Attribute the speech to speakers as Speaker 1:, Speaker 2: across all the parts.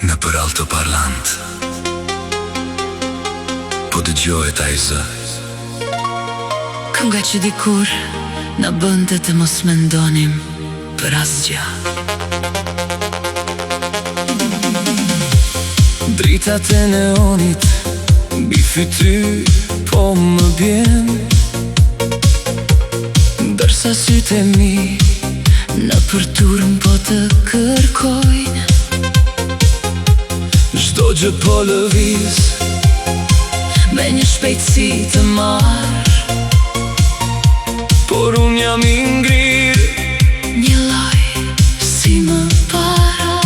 Speaker 1: Në për altoparlant po dëgjohet ai zë.
Speaker 2: Kënga që dikur na bënte të mos mendonim për asgjë.
Speaker 1: Dritat e neonit mbi fytyr po më bjen, ndërsa sytë e mi
Speaker 2: në përturm po të kërkojnë.
Speaker 1: Çdo gjë po lëviz
Speaker 2: me një shpejtësi të marrë,
Speaker 1: por unë jam i ngrirë
Speaker 2: një lloj si më para.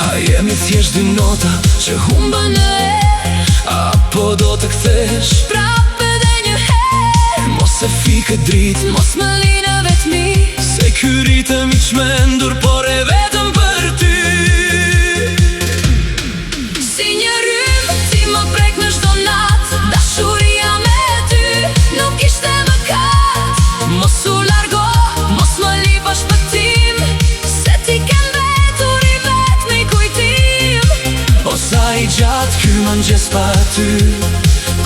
Speaker 1: A jemi thjesht dy nota që
Speaker 2: Humbën në erë,
Speaker 1: apo do të kthesh
Speaker 2: prapë edhe një herë.
Speaker 1: Mos e fikë dritë,
Speaker 2: Mos më linë vetmi,
Speaker 1: se ky ritëm i çmendur, por e vetëm për ty.
Speaker 2: si një rrymë ti më prek në çdo natë. Dashuria me ty nuk ishte mëkat. Mos u largo, mos më li pa shpëtim, se ti ke mbetur i vetmi kujtim.
Speaker 1: O sa i gjatë ky mëngjes pa ty,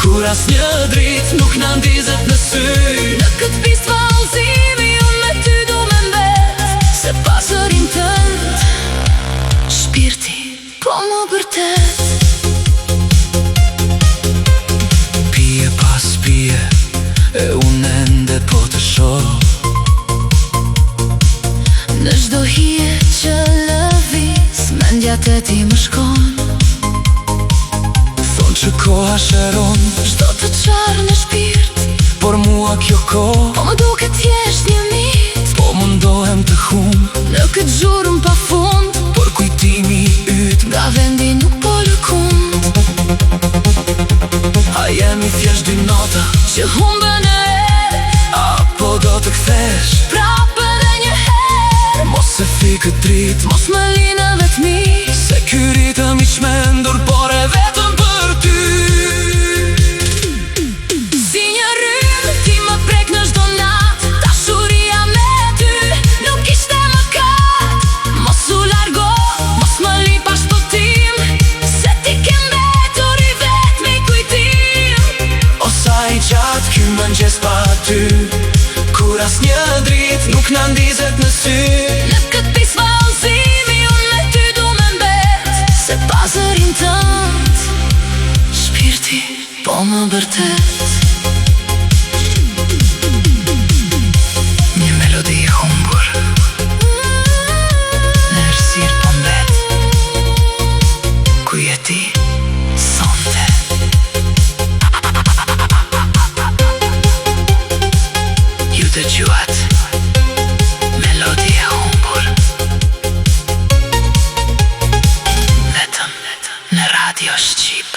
Speaker 1: kur asnjë dritë nuk na ndizet në sy.
Speaker 2: Në këtë pistë vallëzimi unë me ty du me mbet, se pa zërin tënd shpirti po më bërtet.
Speaker 1: Pije pas pije e unë ende po të shoh.
Speaker 2: Në çdo hije që lëviz, mendja te ti më shkon.
Speaker 1: Thonë që koha shëron,
Speaker 2: Çdo të qarë në shpirt,
Speaker 1: por mua kjo kohë
Speaker 2: po më duket thjesht një mit.
Speaker 1: po mundohem të humb,
Speaker 2: Në këtë zhurmë pa fund,
Speaker 1: por kujtimi yt
Speaker 2: nga vendi nuk po lëkund.
Speaker 1: a jemi thjesht dy nota
Speaker 2: Që humbën në erë,
Speaker 1: apo do të kthesh
Speaker 2: prapë edhe një herë.
Speaker 1: Mos e fikë dritë,
Speaker 2: Mos më linë vetmi,
Speaker 1: se ky ritëm i çmendur, por e vetëm për ty.
Speaker 2: si një rrymë ti më prek në çdo natë. Dashuria me ty nuk ishte mëkat. Mos u largo, mos më li pa shpëtim, se ti ke mbetur i vetmi kujtim.
Speaker 1: O sa i gjatë ky mëngjes pa ty, kur asnjë dritë nuk na ndizet në sy.
Speaker 2: Në këtë pistë vallëzimi unë me ty du me mbet, se pa zërin tënd shpirti po më bërtet.
Speaker 1: Një melodi e humbur
Speaker 2: Në errësirë po mbet,
Speaker 1: ku je ti sonte.
Speaker 2: ju dëgjuat melodi e humbur, vetëm në Radio Shqip.